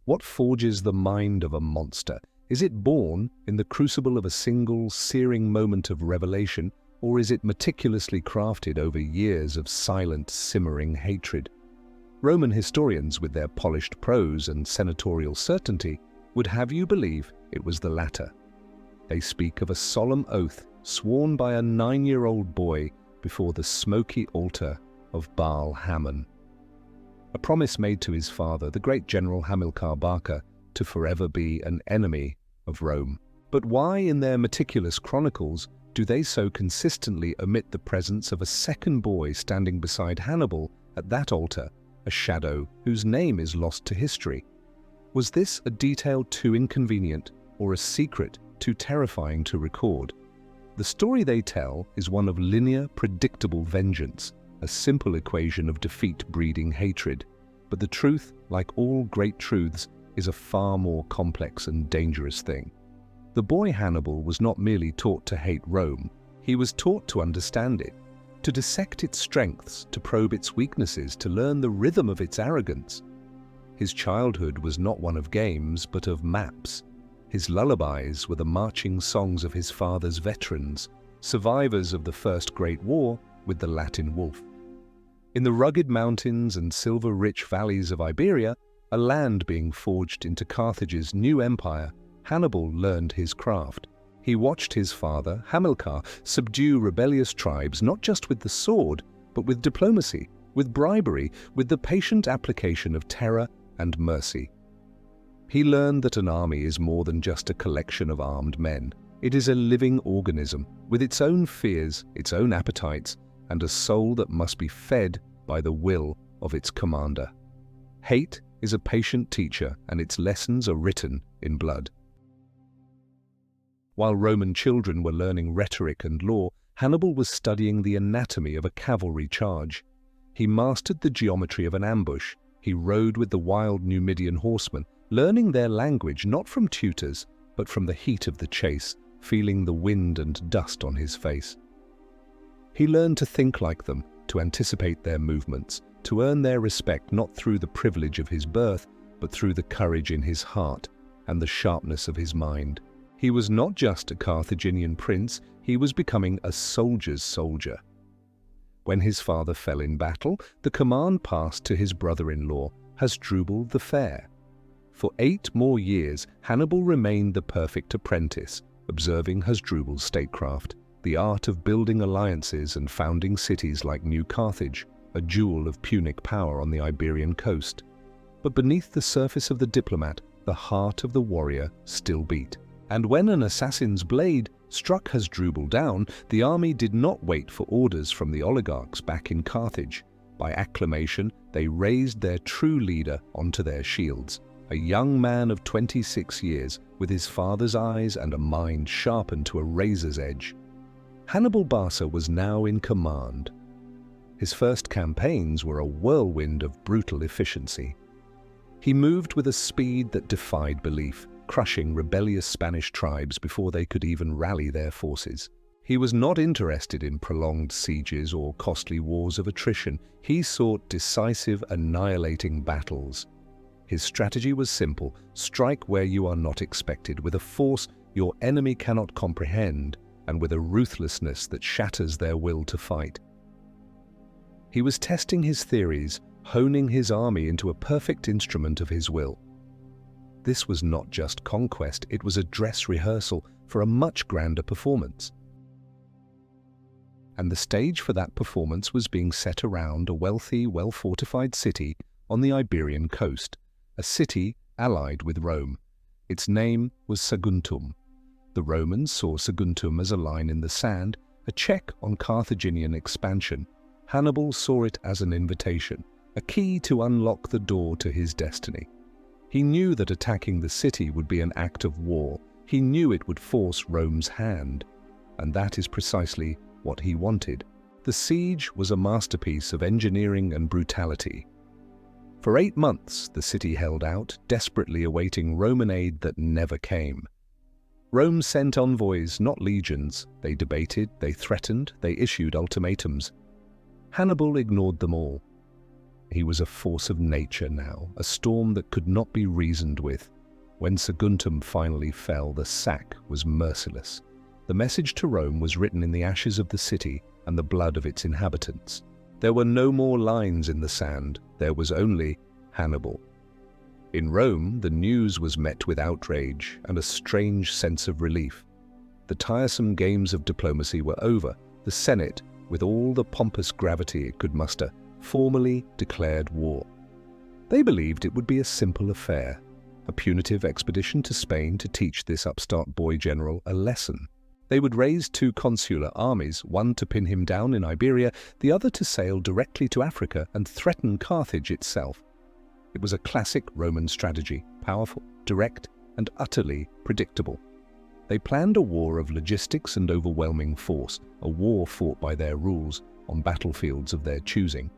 What forges the mind of a monster? Is it born in the crucible of a single, searing moment of revelation, or is it meticulously crafted over years of silent, simmering hatred? Roman historians, with their polished prose and senatorial certainty, would have you believe it was the latter. They speak of a solemn oath sworn by a 9-year-old boy before the smoky altar of Baal Hammon. A promise made to his father, the great general Hamilcar Barca, to forever be an enemy of Rome. But why, in their meticulous chronicles, do they so consistently omit the presence of a second boy standing beside Hannibal at that altar, a shadow whose name is lost to history? Was this a detail too inconvenient, or a secret too terrifying to record? The story they tell is one of linear, predictable vengeance, a simple equation of defeat breeding hatred. But the truth, like all great truths, is a far more complex and dangerous thing. The boy Hannibal was not merely taught to hate Rome, he was taught to understand it, to dissect its strengths, to probe its weaknesses, to learn the rhythm of its arrogance. His childhood was not one of games, but of maps. His lullabies were the marching songs of his father's veterans, survivors of the First Great War with the Latin wolf. In the rugged mountains and silver-rich valleys of Iberia, a land being forged into Carthage's new empire, Hannibal learned his craft. He watched his father, Hamilcar, subdue rebellious tribes not just with the sword, but with diplomacy, with bribery, with the patient application of terror and mercy. He learned that an army is more than just a collection of armed men. It is a living organism, with its own fears, its own appetites, and a soul that must be fed by the will of its commander. Hate is a patient teacher, and its lessons are written in blood. While Roman children were learning rhetoric and law, Hannibal was studying the anatomy of a cavalry charge. He mastered the geometry of an ambush. He rode with the wild Numidian horsemen, learning their language not from tutors, but from the heat of the chase, feeling the wind and dust on his face. He learned to think like them, to anticipate their movements, to earn their respect not through the privilege of his birth, but through the courage in his heart and the sharpness of his mind. He was not just a Carthaginian prince, he was becoming a soldier's soldier. When his father fell in battle, the command passed to his brother-in-law, Hasdrubal the Fair. For 8 more years, Hannibal remained the perfect apprentice, observing Hasdrubal's statecraft, the art of building alliances and founding cities like New Carthage, a jewel of Punic power on the Iberian coast. But beneath the surface of the diplomat, the heart of the warrior still beat. And when an assassin's blade struck Hasdrubal down, the army did not wait for orders from the oligarchs back in Carthage. By acclamation, they raised their true leader onto their shields, a young man of 26 years, with his father's eyes and a mind sharpened to a razor's edge. Hannibal Barca was now in command. His first campaigns were a whirlwind of brutal efficiency. He moved with a speed that defied belief, crushing rebellious Spanish tribes before they could even rally their forces. He was not interested in prolonged sieges or costly wars of attrition. He sought decisive, annihilating battles. His strategy was simple: strike where you are not expected, with a force your enemy cannot comprehend, and with a ruthlessness that shatters their will to fight. He was testing his theories, honing his army into a perfect instrument of his will. This was not just conquest, it was a dress rehearsal for a much grander performance. And the stage for that performance was being set around a wealthy, well-fortified city on the Iberian coast, a city allied with Rome. Its name was Saguntum. The Romans saw Saguntum as a line in the sand, a check on Carthaginian expansion. Hannibal saw it as an invitation, a key to unlock the door to his destiny. He knew that attacking the city would be an act of war. He knew it would force Rome's hand. And that is precisely what he wanted. The siege was a masterpiece of engineering and brutality. For 8 months, the city held out, desperately awaiting Roman aid that never came. Rome sent envoys, not legions. They debated, they threatened, they issued ultimatums. Hannibal ignored them all. He was a force of nature now, a storm that could not be reasoned with. When Saguntum finally fell, the sack was merciless. The message to Rome was written in the ashes of the city and the blood of its inhabitants. There were no more lines in the sand, there was only Hannibal. In Rome, the news was met with outrage and a strange sense of relief. The tiresome games of diplomacy were over. The Senate, with all the pompous gravity it could muster, formally declared war. They believed it would be a simple affair, a punitive expedition to Spain to teach this upstart boy general a lesson. They would raise 2 consular armies, one to pin him down in Iberia, the other to sail directly to Africa and threaten Carthage itself. It was a classic Roman strategy, powerful, direct, and utterly predictable. They planned a war of logistics and overwhelming force, a war fought by their rules, on battlefields of their choosing.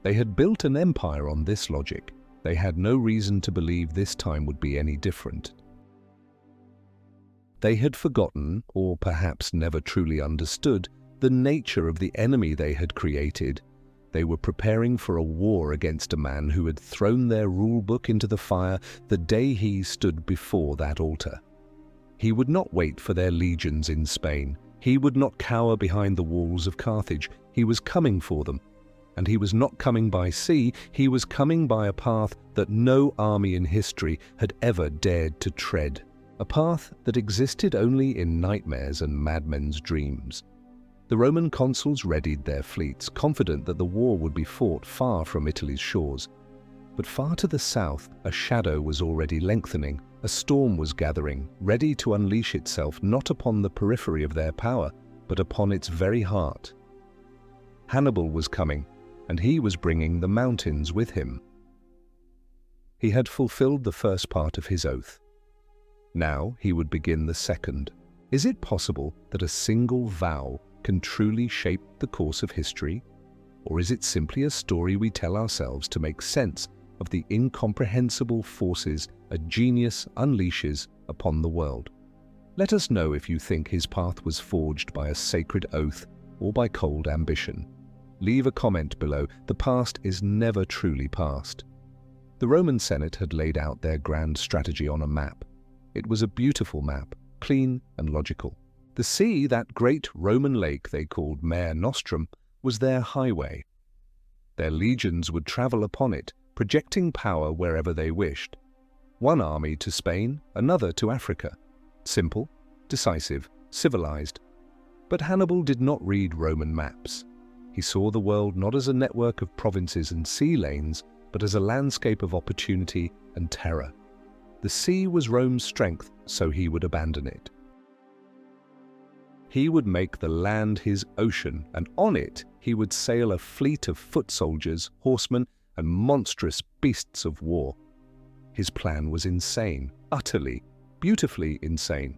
They had built an empire on this logic. They had no reason to believe this time would be any different. They had forgotten, or perhaps never truly understood, the nature of the enemy they had created. They were preparing for a war against a man who had thrown their rule book into the fire the day he stood before that altar. He would not wait for their legions in Spain. He would not cower behind the walls of Carthage. He was coming for them. And he was not coming by sea, he was coming by a path that no army in history had ever dared to tread. A path that existed only in nightmares and madmen's dreams. The Roman consuls readied their fleets, confident that the war would be fought far from Italy's shores. But far to the south, a shadow was already lengthening. A storm was gathering, ready to unleash itself not upon the periphery of their power, but upon its very heart. Hannibal was coming, and he was bringing the mountains with him. He had fulfilled the first part of his oath. Now he would begin the second. Is it possible that a single vow can truly shape the course of history? Or is it simply a story we tell ourselves to make sense of the incomprehensible forces a genius unleashes upon the world? Let us know if you think his path was forged by a sacred oath or by cold ambition. Leave a comment below. The past is never truly past. The Roman Senate had laid out their grand strategy on a map. It was a beautiful map, clean and logical. The sea, that great Roman lake they called Mare Nostrum, was their highway. Their legions would travel upon it, projecting power wherever they wished. One army to Spain, another to Africa. Simple, decisive, civilized. But Hannibal did not read Roman maps. He saw the world not as a network of provinces and sea lanes, but as a landscape of opportunity and terror. The sea was Rome's strength, so he would abandon it. He would make the land his ocean, and on it he would sail a fleet of foot soldiers, horsemen, and monstrous beasts of war. His plan was insane, utterly, beautifully insane.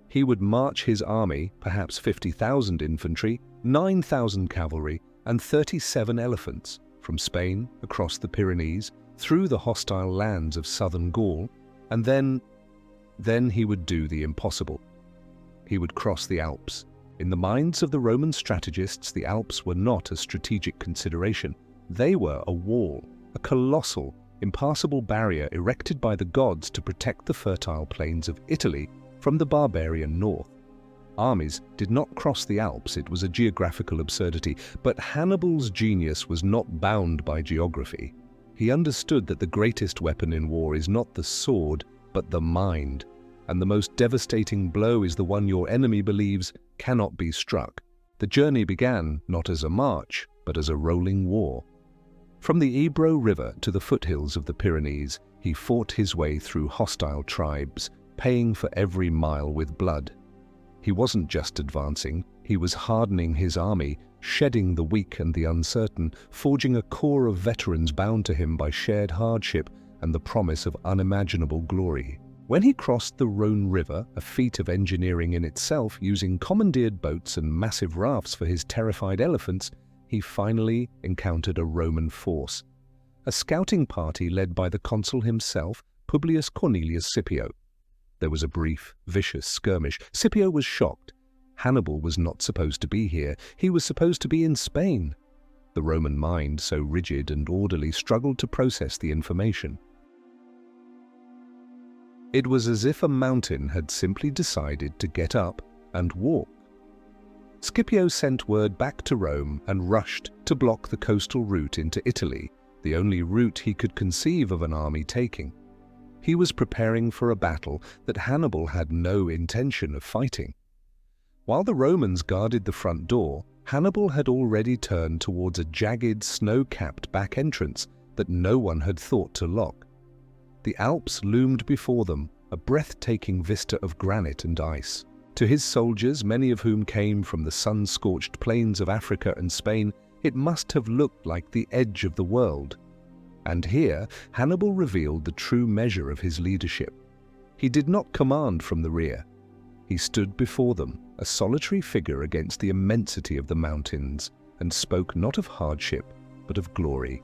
He would march his army, perhaps 50,000 infantry, 9,000 cavalry, and 37 elephants, from Spain across the Pyrenees, through the hostile lands of southern Gaul, and then he would do the impossible. He would cross the Alps. In the minds of the Roman strategists, the Alps were not a strategic consideration. They were a wall, a colossal, impassable barrier erected by the gods to protect the fertile plains of Italy from the barbarian north. Armies did not cross the Alps, it was a geographical absurdity, but Hannibal's genius was not bound by geography. He understood that the greatest weapon in war is not the sword, but the mind, and the most devastating blow is the one your enemy believes cannot be struck. The journey began not as a march, but as a rolling war. From the Ebro River to the foothills of the Pyrenees, he fought his way through hostile tribes, paying for every mile with blood. He wasn't just advancing, he was hardening his army, shedding the weak and the uncertain, forging a core of veterans bound to him by shared hardship and the promise of unimaginable glory. When he crossed the Rhone River, a feat of engineering in itself, using commandeered boats and massive rafts for his terrified elephants, he finally encountered a Roman force. A scouting party led by the consul himself, Publius Cornelius Scipio. There was a brief, vicious skirmish. Scipio was shocked. Hannibal was not supposed to be here. He was supposed to be in Spain. The Roman mind, so rigid and orderly, struggled to process the information. It was as if a mountain had simply decided to get up and walk. Scipio sent word back to Rome and rushed to block the coastal route into Italy, the only route he could conceive of an army taking. He was preparing for a battle that Hannibal had no intention of fighting. While the Romans guarded the front door, Hannibal had already turned towards a jagged, snow-capped back entrance that no one had thought to lock. The Alps loomed before them, a breathtaking vista of granite and ice. To his soldiers, many of whom came from the sun-scorched plains of Africa and Spain, it must have looked like the edge of the world. And here, Hannibal revealed the true measure of his leadership. He did not command from the rear. He stood before them, a solitary figure against the immensity of the mountains, and spoke not of hardship, but of glory.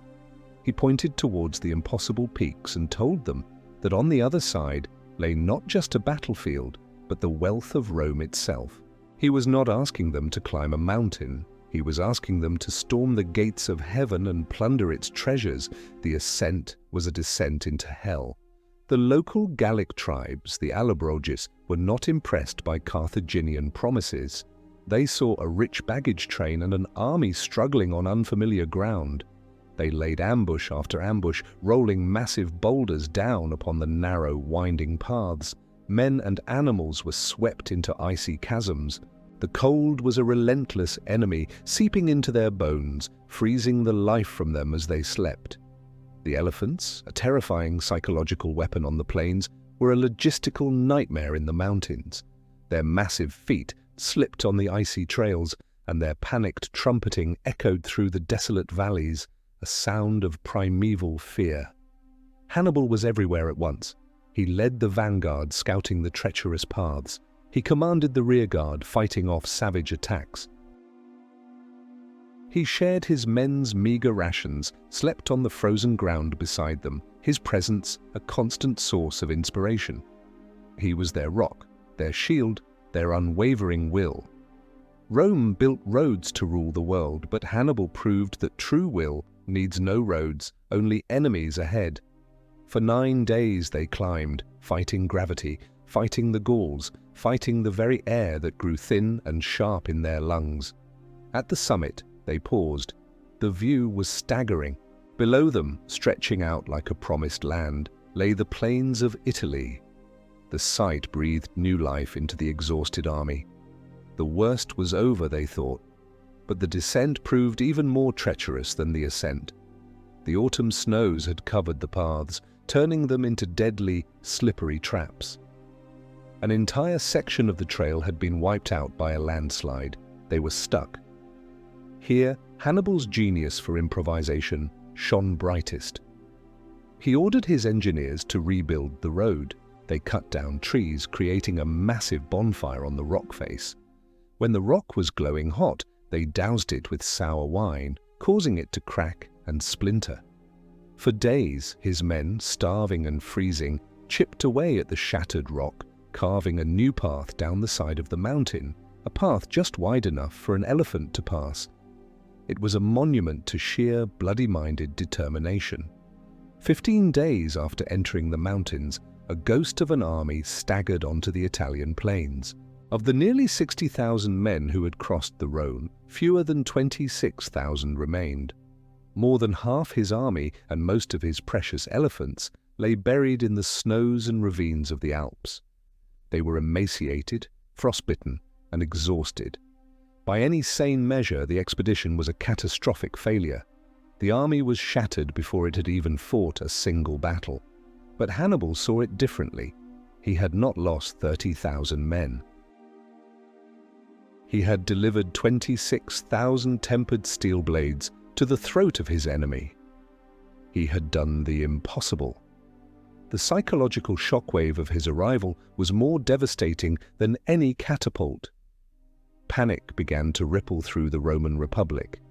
He pointed towards the impossible peaks and told them that on the other side lay not just a battlefield, but the wealth of Rome itself. He was not asking them to climb a mountain. He was asking them to storm the gates of heaven and plunder its treasures. The ascent was a descent into hell. The local Gallic tribes, the Allobroges, were not impressed by Carthaginian promises. They saw a rich baggage train and an army struggling on unfamiliar ground. They laid ambush after ambush, rolling massive boulders down upon the narrow, winding paths. Men and animals were swept into icy chasms. The cold was a relentless enemy, seeping into their bones, freezing the life from them as they slept. The elephants, a terrifying psychological weapon on the plains, were a logistical nightmare in the mountains. Their massive feet slipped on the icy trails, and their panicked trumpeting echoed through the desolate valleys, a sound of primeval fear. Hannibal was everywhere at once. He led the vanguard, scouting the treacherous paths. He commanded the rearguard, fighting off savage attacks. He shared his men's meager rations, slept on the frozen ground beside them, his presence a constant source of inspiration. He was their rock, their shield, their unwavering will. Rome built roads to rule the world, but Hannibal proved that true will needs no roads, only enemies ahead. For 9 days they climbed, fighting gravity, fighting the Gauls, fighting the very air that grew thin and sharp in their lungs. At the summit, they paused. The view was staggering. Below them, stretching out like a promised land, lay the plains of Italy. The sight breathed new life into the exhausted army. The worst was over, they thought, but the descent proved even more treacherous than the ascent. The autumn snows had covered the paths, turning them into deadly, slippery traps. An entire section of the trail had been wiped out by a landslide. They were stuck. Here, Hannibal's genius for improvisation shone brightest. He ordered his engineers to rebuild the road. They cut down trees, creating a massive bonfire on the rock face. When the rock was glowing hot, they doused it with sour wine, causing it to crack and splinter. For days, his men, starving and freezing, chipped away at the shattered rock, carving a new path down the side of the mountain, a path just wide enough for an elephant to pass. It was a monument to sheer, bloody-minded determination. 15 days after entering the mountains, a ghost of an army staggered onto the Italian plains. Of the nearly 60,000 men who had crossed the Rhone, fewer than 26,000 remained. More than half his army and most of his precious elephants lay buried in the snows and ravines of the Alps. They were emaciated, frostbitten, and exhausted. By any sane measure, the expedition was a catastrophic failure. The army was shattered before it had even fought a single battle. But Hannibal saw it differently. He had not lost 30,000 men. He had delivered 26,000 tempered steel blades to the throat of his enemy. He had done the impossible. The psychological shockwave of his arrival was more devastating than any catapult. Panic began to ripple through the Roman Republic.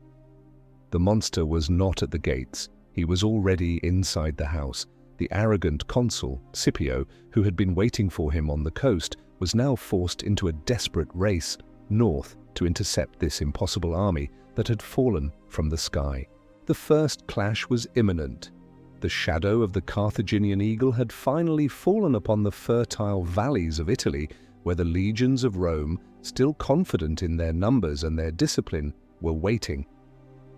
The monster was not at the gates. He was already inside the house. The arrogant consul, Scipio, who had been waiting for him on the coast, was now forced into a desperate race north to intercept this impossible army that had fallen from the sky. The first clash was imminent. The shadow of the Carthaginian eagle had finally fallen upon the fertile valleys of Italy, where the legions of Rome, still confident in their numbers and their discipline, were waiting.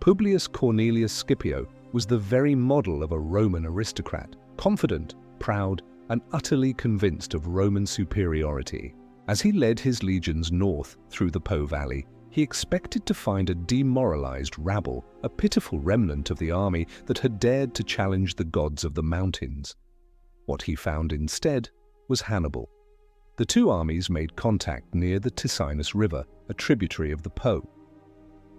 Publius Cornelius Scipio was the very model of a Roman aristocrat, confident, proud, and utterly convinced of Roman superiority. As he led his legions north through the Po Valley, he expected to find a demoralized rabble, a pitiful remnant of the army that had dared to challenge the gods of the mountains. What he found instead was Hannibal. The two armies made contact near the Ticinus River, a tributary of the Po.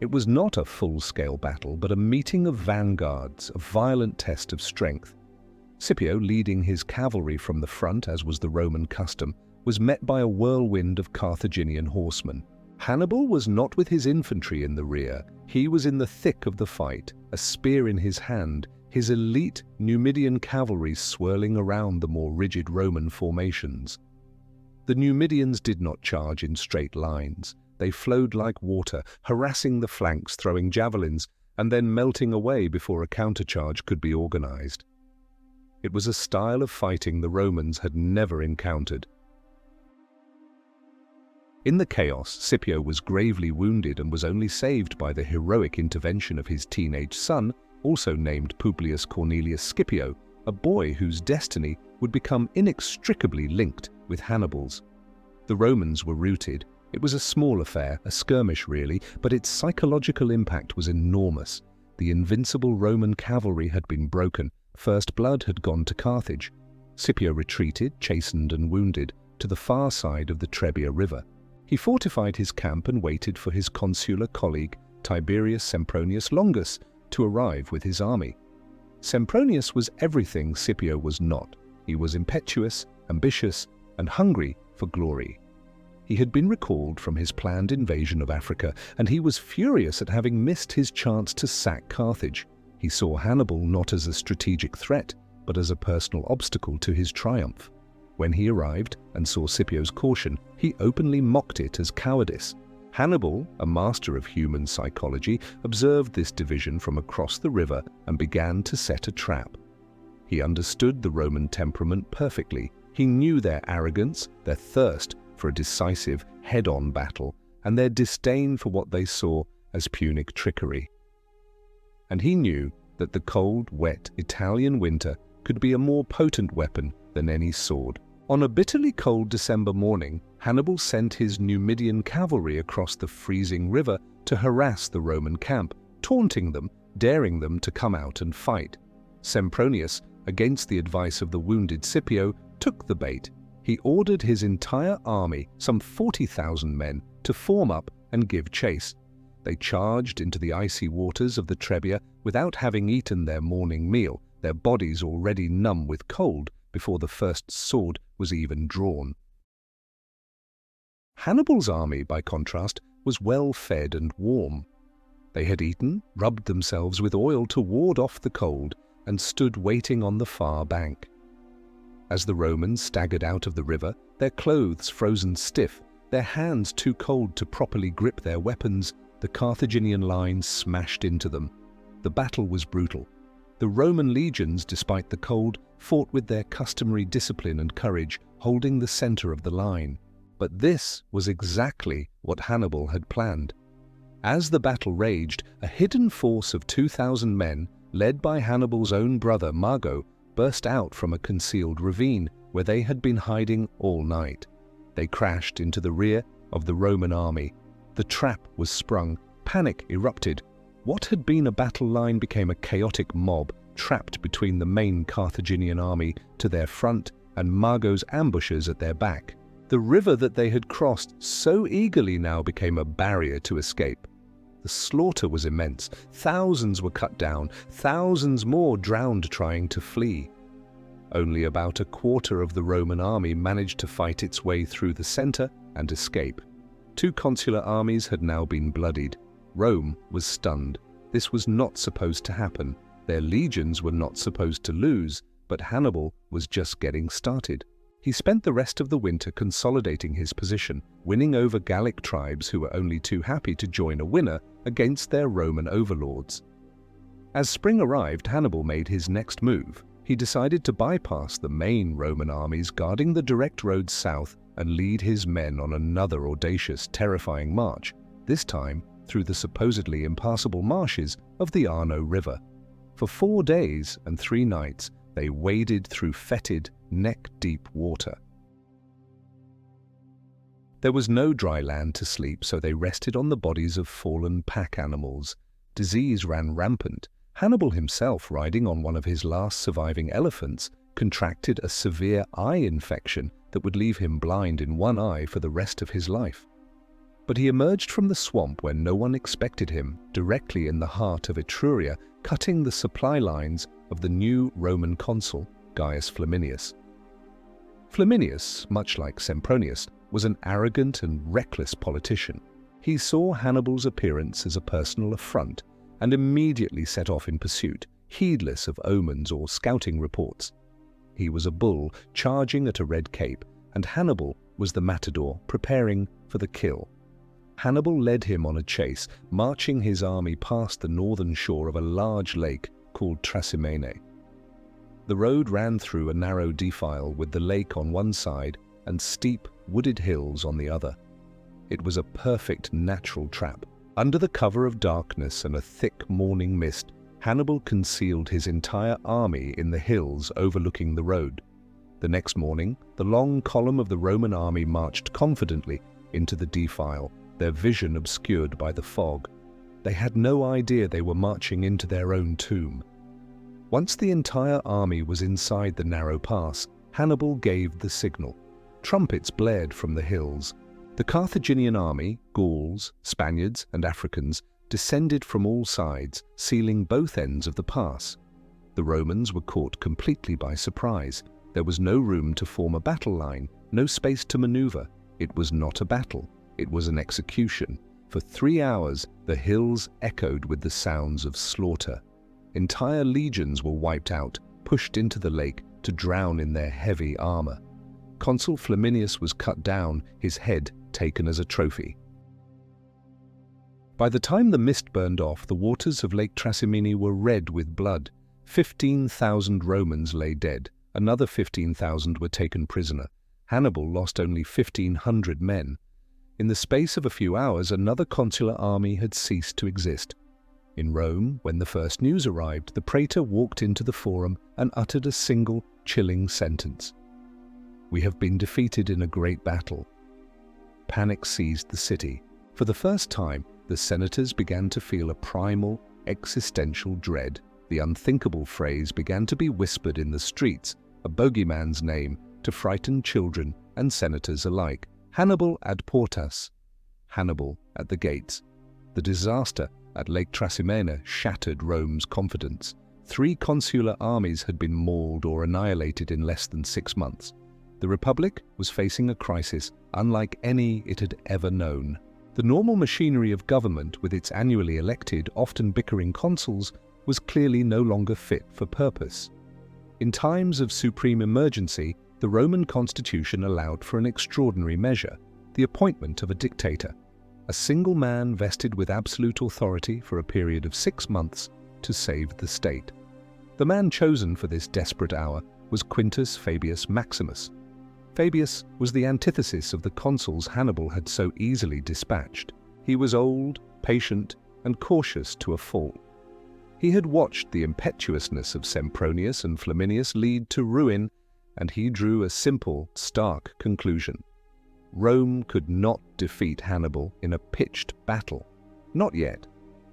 It was not a full-scale battle, but a meeting of vanguards, a violent test of strength. Scipio, leading his cavalry from the front, as was the Roman custom, was met by a whirlwind of Carthaginian horsemen. Hannibal was not with his infantry in the rear. He was in the thick of the fight, a spear in his hand, his elite Numidian cavalry swirling around the more rigid Roman formations. The Numidians did not charge in straight lines. They flowed like water, harassing the flanks, throwing javelins, and then melting away before a countercharge could be organized. It was a style of fighting the Romans had never encountered. In the chaos, Scipio was gravely wounded and was only saved by the heroic intervention of his teenage son, also named Publius Cornelius Scipio, a boy whose destiny would become inextricably linked with Hannibal's. The Romans were routed. It was a small affair, a skirmish really, but its psychological impact was enormous. The invincible Roman cavalry had been broken. First blood had gone to Carthage. Scipio retreated, chastened and wounded, to the far side of the Trebia River. He fortified his camp and waited for his consular colleague, Tiberius Sempronius Longus, to arrive with his army. Sempronius was everything Scipio was not. He was impetuous, ambitious, and hungry for glory. He had been recalled from his planned invasion of Africa, and he was furious at having missed his chance to sack Carthage. He saw Hannibal not as a strategic threat, but as a personal obstacle to his triumph. When he arrived and saw Scipio's caution, he openly mocked it as cowardice. Hannibal, a master of human psychology, observed this division from across the river and began to set a trap. He understood the Roman temperament perfectly. He knew their arrogance, their thirst for a decisive, head-on battle, and their disdain for what they saw as Punic trickery. And he knew that the cold, wet Italian winter could be a more potent weapon than any sword. On a bitterly cold December morning, Hannibal sent his Numidian cavalry across the freezing river to harass the Roman camp, taunting them, daring them to come out and fight. Sempronius, against the advice of the wounded Scipio, took the bait. He ordered his entire army, some 40,000 men, to form up and give chase. They charged into the icy waters of the Trebia without having eaten their morning meal, their bodies already numb with cold before the first sword was even drawn. Hannibal's army, by contrast, was well fed and warm. They had eaten, rubbed themselves with oil to ward off the cold, and stood waiting on the far bank. As the Romans staggered out of the river, their clothes frozen stiff, their hands too cold to properly grip their weapons, the Carthaginian lines smashed into them. The battle was brutal. The Roman legions, despite the cold, fought with their customary discipline and courage, holding the center of the line. But this was exactly what Hannibal had planned. As the battle raged, a hidden force of 2,000 men, led by Hannibal's own brother Mago, burst out from a concealed ravine where they had been hiding all night. They crashed into the rear of the Roman army. The trap was sprung. Panic erupted. What had been a battle line became a chaotic mob, trapped between the main Carthaginian army to their front and Mago's ambushes at their back. The river that they had crossed so eagerly now became a barrier to escape. The slaughter was immense. Thousands were cut down, thousands more drowned trying to flee. Only about a quarter of the Roman army managed to fight its way through the center and escape. Two consular armies had now been bloodied. Rome was stunned. This was not supposed to happen. Their legions were not supposed to lose, but Hannibal was just getting started. He spent the rest of the winter consolidating his position, winning over Gallic tribes who were only too happy to join a winner against their Roman overlords. As spring arrived, Hannibal made his next move. He decided to bypass the main Roman armies guarding the direct road south and lead his men on another audacious, terrifying march, this time through the supposedly impassable marshes of the Arno River. For 4 days and 3 nights, they waded through fetid, neck-deep water. There was no dry land to sleep, so they rested on the bodies of fallen pack animals. Disease ran rampant. Hannibal himself, riding on one of his last surviving elephants, contracted a severe eye infection that would leave him blind in one eye for the rest of his life. But he emerged from the swamp where no one expected him, directly in the heart of Etruria, cutting the supply lines of the new Roman consul, Gaius Flaminius. Flaminius, much like Sempronius, was an arrogant and reckless politician. He saw Hannibal's appearance as a personal affront and immediately set off in pursuit, heedless of omens or scouting reports. He was a bull charging at a red cape, and Hannibal was the matador preparing for the kill. Hannibal led him on a chase, marching his army past the northern shore of a large lake called Trasimene. The road ran through a narrow defile with the lake on one side and steep, wooded hills on the other. It was a perfect natural trap. Under the cover of darkness and a thick morning mist, Hannibal concealed his entire army in the hills overlooking the road. The next morning, the long column of the Roman army marched confidently into the defile, their vision obscured by the fog. They had no idea they were marching into their own tomb. Once the entire army was inside the narrow pass, Hannibal gave the signal. Trumpets blared from the hills. The Carthaginian army, Gauls, Spaniards, and Africans, descended from all sides, sealing both ends of the pass. The Romans were caught completely by surprise. There was no room to form a battle line, no space to maneuver. It was not a battle. It was an execution. For 3 hours, the hills echoed with the sounds of slaughter. Entire legions were wiped out, pushed into the lake to drown in their heavy armor. Consul Flaminius was cut down, his head taken as a trophy. By the time the mist burned off, the waters of Lake Trasimene were red with blood. 15,000 Romans lay dead. Another 15,000 were taken prisoner. Hannibal lost only 1,500 men. In the space of a few hours, another consular army had ceased to exist. In Rome, when the first news arrived, the praetor walked into the forum and uttered a single, chilling sentence. "We have been defeated in a great battle." Panic seized the city. For the first time, the senators began to feel a primal, existential dread. The unthinkable phrase began to be whispered in the streets, a bogeyman's name to frighten children and senators alike. Hannibal ad portas, Hannibal at the gates. The disaster at Lake Trasimene shattered Rome's confidence. 3 consular armies had been mauled or annihilated in less than 6 months. The Republic was facing a crisis unlike any it had ever known. The normal machinery of government, with its annually elected, often bickering consuls, was clearly no longer fit for purpose. In times of supreme emergency, the Roman constitution allowed for an extraordinary measure, the appointment of a dictator, a single man vested with absolute authority for a period of 6 months to save the state. The man chosen for this desperate hour was Quintus Fabius Maximus. Fabius was the antithesis of the consuls Hannibal had so easily dispatched. He was old, patient, and cautious to a fault. He had watched the impetuousness of Sempronius and Flaminius lead to ruin, and he drew a simple, stark conclusion. Rome could not defeat Hannibal in a pitched battle. Not yet.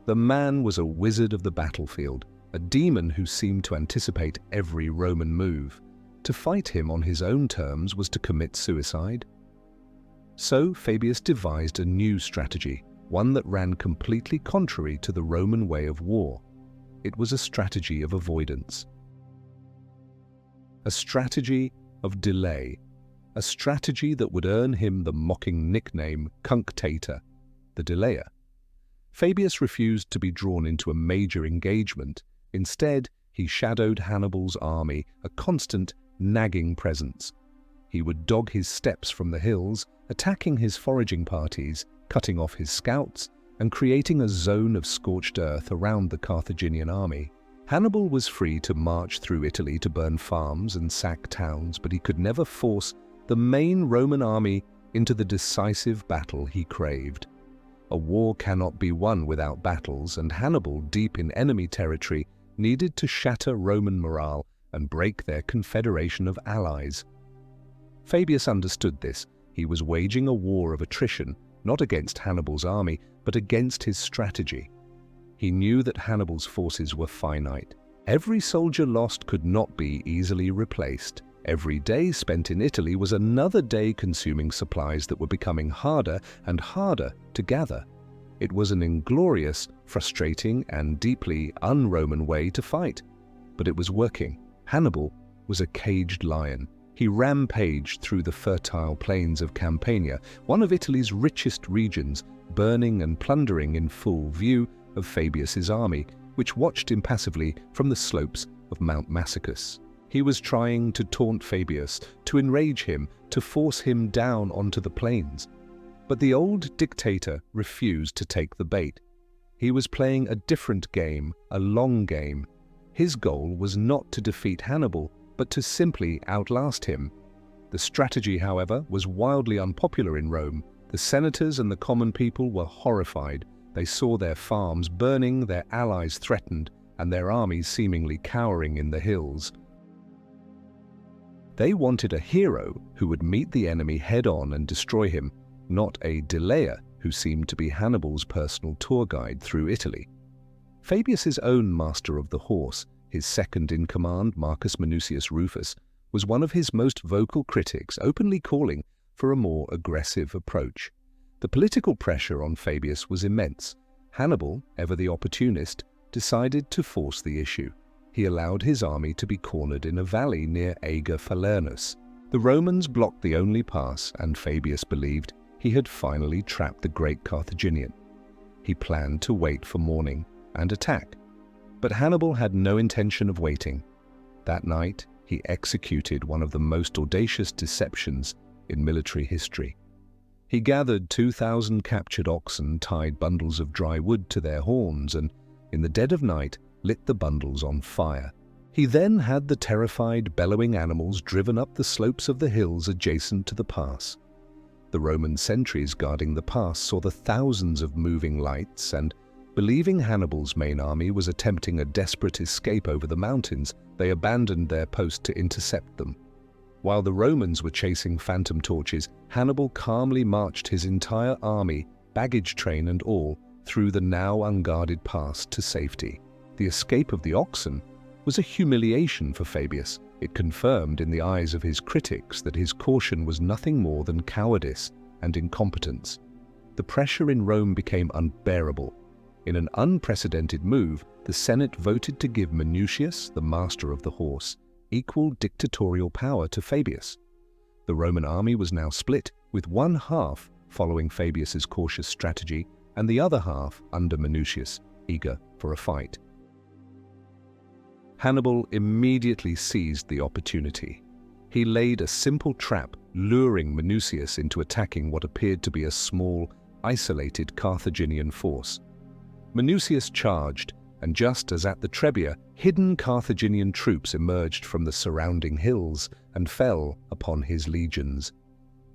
The man was a wizard of the battlefield, a demon who seemed to anticipate every Roman move. To fight him on his own terms was to commit suicide. So Fabius devised a new strategy, one that ran completely contrary to the Roman way of war. It was a strategy of avoidance. A strategy of delay. A strategy that would earn him the mocking nickname Cunctator, the delayer. Fabius refused to be drawn into a major engagement. Instead, he shadowed Hannibal's army, a constant, nagging presence. He would dog his steps from the hills, attacking his foraging parties, cutting off his scouts, and creating a zone of scorched earth around the Carthaginian army. Hannibal was free to march through Italy to burn farms and sack towns, but he could never force the main Roman army into the decisive battle he craved. A war cannot be won without battles, and Hannibal, deep in enemy territory, needed to shatter Roman morale and break their confederation of allies. Fabius understood this. He was waging a war of attrition, not against Hannibal's army, but against his strategy. He knew that Hannibal's forces were finite. Every soldier lost could not be easily replaced. Every day spent in Italy was another day consuming supplies that were becoming harder and harder to gather. It was an inglorious, frustrating, and deeply un-Roman way to fight. But it was working. Hannibal was a caged lion. He rampaged through the fertile plains of Campania, one of Italy's richest regions, burning and plundering in full view of Fabius's army, which watched impassively from the slopes of Mount Massicus. He was trying to taunt Fabius, to enrage him, to force him down onto the plains. But the old dictator refused to take the bait. He was playing a different game, a long game. His goal was not to defeat Hannibal, but to simply outlast him. The strategy, however, was wildly unpopular in Rome. The senators and the common people were horrified. They saw their farms burning, their allies threatened, and their armies seemingly cowering in the hills. They wanted a hero who would meet the enemy head-on and destroy him, not a delayer who seemed to be Hannibal's personal tour guide through Italy. Fabius's own master of the horse, his second-in-command, Marcus Minucius Rufus, was one of his most vocal critics, openly calling for a more aggressive approach. The political pressure on Fabius was immense. Hannibal, ever the opportunist, decided to force the issue. He allowed his army to be cornered in a valley near Ager Falernus. The Romans blocked the only pass, and Fabius believed he had finally trapped the great Carthaginian. He planned to wait for morning and attack. But Hannibal had no intention of waiting. That night, he executed one of the most audacious deceptions in military history. He gathered 2,000 captured oxen, tied bundles of dry wood to their horns, and, in the dead of night, lit the bundles on fire. He then had the terrified, bellowing animals driven up the slopes of the hills adjacent to the pass. The Roman sentries guarding the pass saw the thousands of moving lights and, believing Hannibal's main army was attempting a desperate escape over the mountains, they abandoned their post to intercept them. While the Romans were chasing phantom torches, Hannibal calmly marched his entire army, baggage train and all, through the now unguarded pass to safety. The escape of the oxen was a humiliation for Fabius. It confirmed in the eyes of his critics that his caution was nothing more than cowardice and incompetence. The pressure in Rome became unbearable. In an unprecedented move, the Senate voted to give Minucius, the master of the horse, equal dictatorial power to Fabius. The Roman army was now split, with one half following Fabius's cautious strategy and the other half under Minucius, eager for a fight. Hannibal immediately seized the opportunity. He laid a simple trap, luring Minucius into attacking what appeared to be a small, isolated Carthaginian force. Minucius charged, and just as at the Trebia, hidden Carthaginian troops emerged from the surrounding hills and fell upon his legions.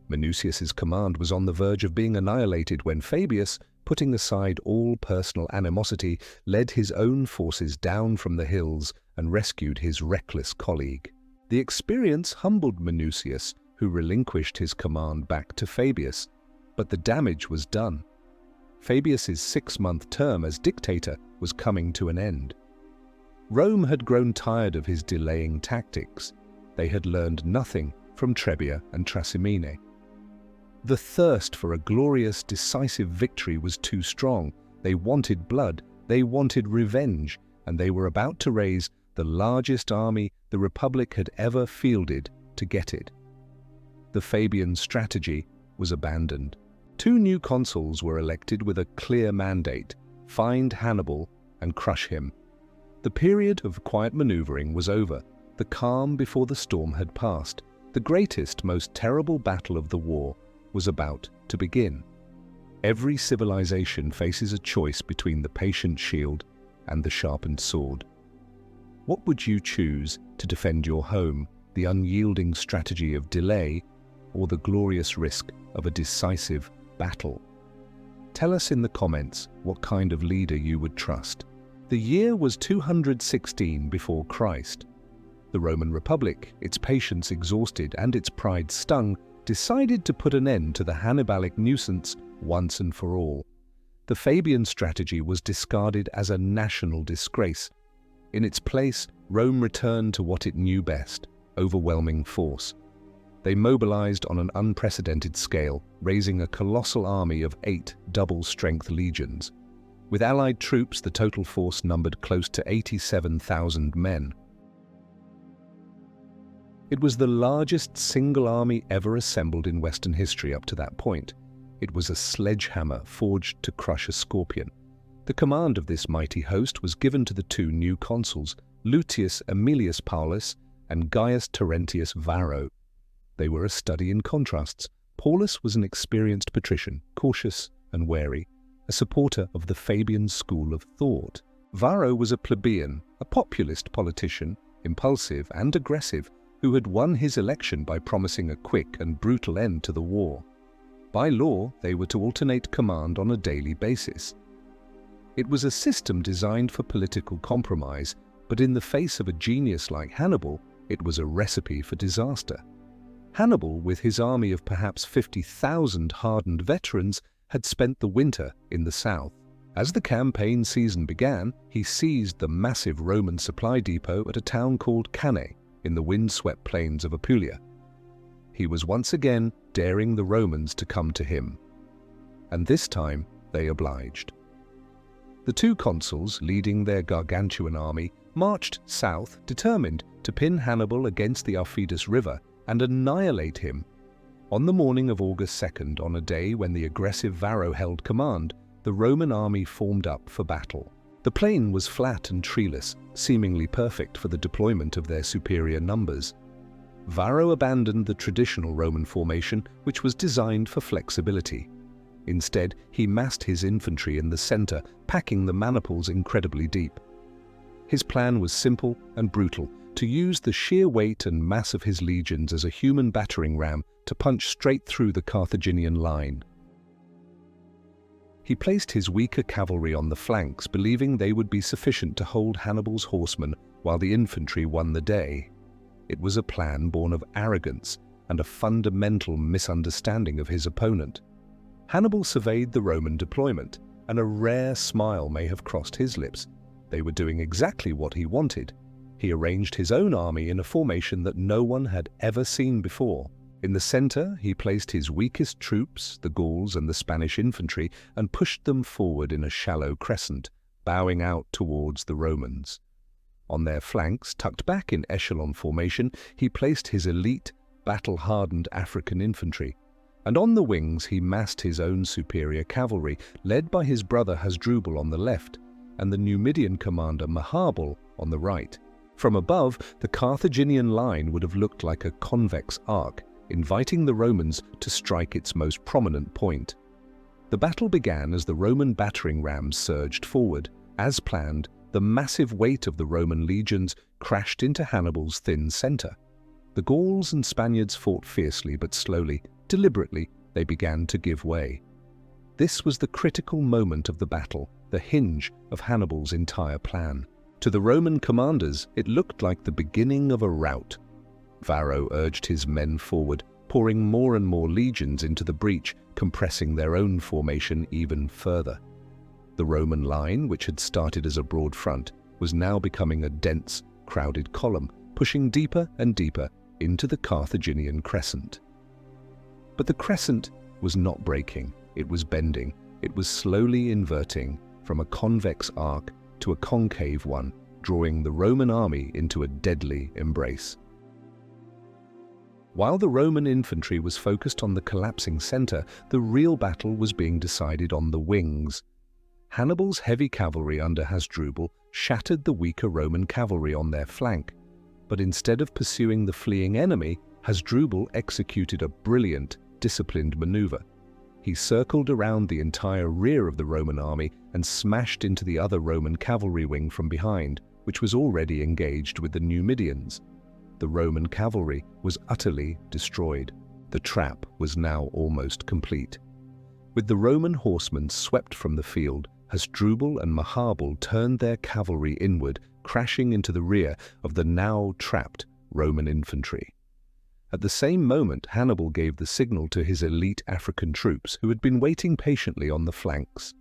Minucius's command was on the verge of being annihilated when Fabius, putting aside all personal animosity, led his own forces down from the hills and rescued his reckless colleague. The experience humbled Minucius, who relinquished his command back to Fabius, but the damage was done. Fabius's 6-month term as dictator was coming to an end. Rome had grown tired of his delaying tactics. They had learned nothing from Trebia and Trasimene. The thirst for a glorious, decisive victory was too strong. They wanted blood, they wanted revenge, and they were about to raise the largest army the Republic had ever fielded to get it. The Fabian strategy was abandoned. 2 new consuls were elected with a clear mandate: find Hannibal and crush him. The period of quiet maneuvering was over. The calm before the storm had passed. The greatest, most terrible battle of the war was about to begin. Every civilization faces a choice between the patient shield and the sharpened sword. What would you choose to defend your home, the unyielding strategy of delay, or the glorious risk of a decisive battle? Tell us in the comments what kind of leader you would trust. The year was 216 before Christ. The Roman Republic, its patience exhausted and its pride stung, decided to put an end to the Hannibalic nuisance once and for all. The Fabian strategy was discarded as a national disgrace. In its place, Rome returned to what it knew best: overwhelming force. They mobilized on an unprecedented scale, raising a colossal army of 8 double-strength legions. With allied troops, the total force numbered close to 87,000 men. It was the largest single army ever assembled in Western history up to that point. It was a sledgehammer forged to crush a scorpion. The command of this mighty host was given to the 2 new consuls, Lucius Aemilius Paulus and Gaius Terentius Varro. They were a study in contrasts. Paulus was an experienced patrician, cautious and wary, a supporter of the Fabian school of thought. Varro was a plebeian, a populist politician, impulsive and aggressive, who had won his election by promising a quick and brutal end to the war. By law, they were to alternate command on a daily basis. It was a system designed for political compromise, but in the face of a genius like Hannibal, it was a recipe for disaster. Hannibal, with his army of perhaps 50,000 hardened veterans, had spent the winter in the south. As the campaign season began, he seized the massive Roman supply depot at a town called Cannae in the windswept plains of Apulia. He was once again daring the Romans to come to him. And this time they obliged. The 2 consuls, leading their gargantuan army, marched south, determined to pin Hannibal against the Aufidus River and annihilate him. On the morning of August 2nd, on a day when the aggressive Varro held command, the Roman army formed up for battle. The plain was flat and treeless, seemingly perfect for the deployment of their superior numbers. Varro abandoned the traditional Roman formation, which was designed for flexibility. Instead, he massed his infantry in the center, packing the maniples incredibly deep. His plan was simple and brutal: to use the sheer weight and mass of his legions as a human battering ram to punch straight through the Carthaginian line. He placed his weaker cavalry on the flanks, believing they would be sufficient to hold Hannibal's horsemen while the infantry won the day. It was a plan born of arrogance and a fundamental misunderstanding of his opponent. Hannibal surveyed the Roman deployment, and a rare smile may have crossed his lips. They were doing exactly what he wanted. He arranged his own army in a formation that no one had ever seen before. In the center, he placed his weakest troops, the Gauls and the Spanish infantry, and pushed them forward in a shallow crescent, bowing out towards the Romans. On their flanks, tucked back in echelon formation, he placed his elite, battle-hardened African infantry, and on the wings he massed his own superior cavalry, led by his brother Hasdrubal on the left, and the Numidian commander Mahabal on the right. From above, the Carthaginian line would have looked like a convex arc, inviting the Romans to strike its most prominent point. The battle began as the Roman battering rams surged forward. As planned, the massive weight of the Roman legions crashed into Hannibal's thin center. The Gauls and Spaniards fought fiercely, but slowly, deliberately, they began to give way. This was the critical moment of the battle, the hinge of Hannibal's entire plan. To the Roman commanders, it looked like the beginning of a rout. Varro urged his men forward, pouring more and more legions into the breach, compressing their own formation even further. The Roman line, which had started as a broad front, was now becoming a dense, crowded column, pushing deeper and deeper into the Carthaginian crescent. But the crescent was not breaking, it was bending, it was slowly inverting from a convex arc to a concave one, drawing the Roman army into a deadly embrace. While the Roman infantry was focused on the collapsing center, the real battle was being decided on the wings. Hannibal's heavy cavalry under Hasdrubal shattered the weaker Roman cavalry on their flank, but instead of pursuing the fleeing enemy, Hasdrubal executed a brilliant, disciplined maneuver. He circled around the entire rear of the Roman army and smashed into the other Roman cavalry wing from behind, which was already engaged with the Numidians. The Roman cavalry was utterly destroyed. The trap was now almost complete. With the Roman horsemen swept from the field, Hasdrubal and Maharbal turned their cavalry inward, crashing into the rear of the now trapped Roman infantry. At the same moment, Hannibal gave the signal to his elite African troops who had been waiting patiently on the flanks.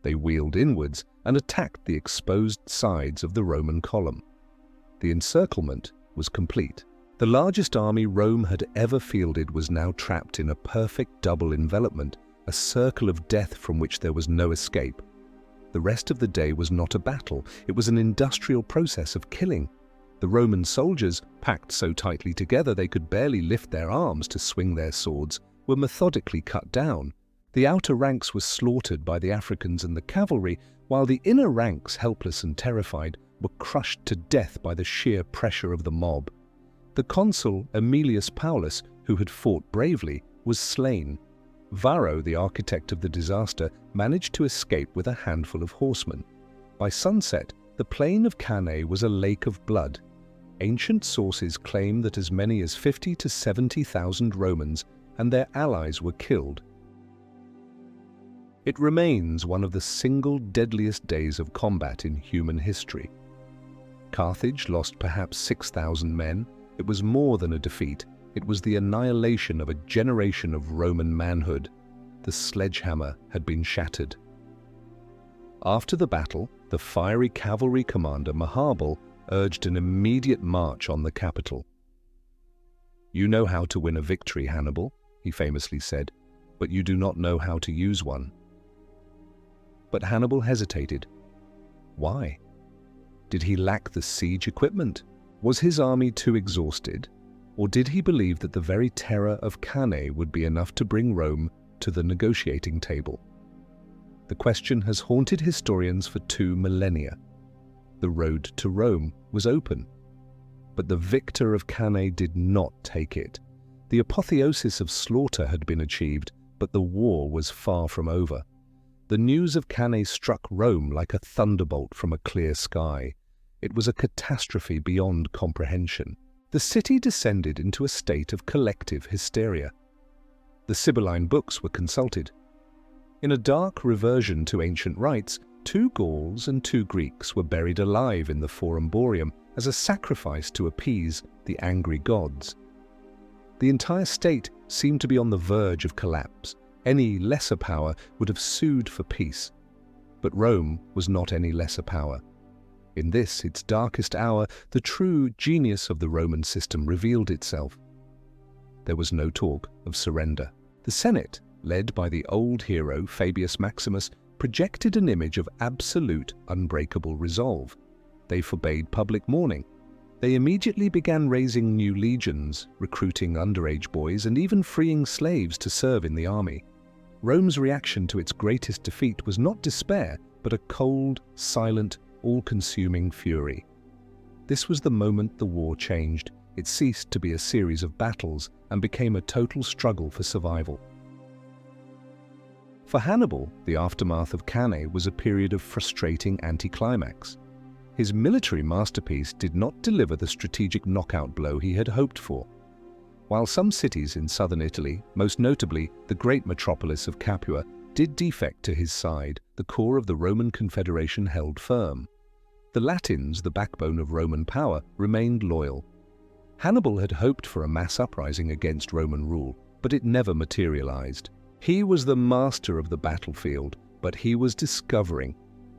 They wheeled inwards and attacked the exposed sides of the Roman column. The encirclement was complete. The largest army Rome had ever fielded was now trapped in a perfect double envelopment, a circle of death from which there was no escape. The rest of the day was not a battle, it was an industrial process of killing. The Roman soldiers, packed so tightly together they could barely lift their arms to swing their swords, were methodically cut down. The outer ranks were slaughtered by the Africans and the cavalry, while the inner ranks, helpless and terrified, were crushed to death by the sheer pressure of the mob. The consul, Aemilius Paulus, who had fought bravely, was slain. Varro, the architect of the disaster, managed to escape with a handful of horsemen. By sunset, the plain of Cannae was a lake of blood. Ancient sources claim that as many as 50 to 70,000 Romans and their allies were killed. It remains one of the single deadliest days of combat in human history. Carthage lost perhaps 6,000 men. It was more than a defeat. It was the annihilation of a generation of Roman manhood. The sledgehammer had been shattered. After the battle, the fiery cavalry commander Maharbal urged an immediate march on the capital. "You know how to win a victory, Hannibal," he famously said, "but you do not know how to use one." But Hannibal hesitated. Why? Did he lack the siege equipment? Was his army too exhausted? Or did he believe that the very terror of Cannae would be enough to bring Rome to the negotiating table? The question has haunted historians for 2 millennia. The road to Rome was open. But the victor of Cannae did not take it. The apotheosis of slaughter had been achieved, but the war was far from over. The news of Cannae struck Rome like a thunderbolt from a clear sky. It was a catastrophe beyond comprehension. The city descended into a state of collective hysteria. The Sibylline books were consulted. In a dark reversion to ancient rites, 2 Gauls and 2 Greeks were buried alive in the Forum Boarium as a sacrifice to appease the angry gods. The entire state seemed to be on the verge of collapse. Any lesser power would have sued for peace. But Rome was not any lesser power. In this, its darkest hour, the true genius of the Roman system revealed itself. There was no talk of surrender. The Senate, led by the old hero Fabius Maximus, projected an image of absolute, unbreakable resolve. They forbade public mourning. They immediately began raising new legions, recruiting underage boys, and even freeing slaves to serve in the army. Rome's reaction to its greatest defeat was not despair, but a cold, silent, all-consuming fury. This was the moment the war changed. It ceased to be a series of battles and became a total struggle for survival. For Hannibal, the aftermath of Cannae was a period of frustrating anticlimax. His military masterpiece did not deliver the strategic knockout blow he had hoped for. While some cities in southern Italy, most notably the great metropolis of Capua, did defect to his side, the core of the Roman Confederation held firm. The Latins, the backbone of Roman power, remained loyal. Hannibal had hoped for a mass uprising against Roman rule, but it never materialized. He was the master of the battlefield, but he was discovering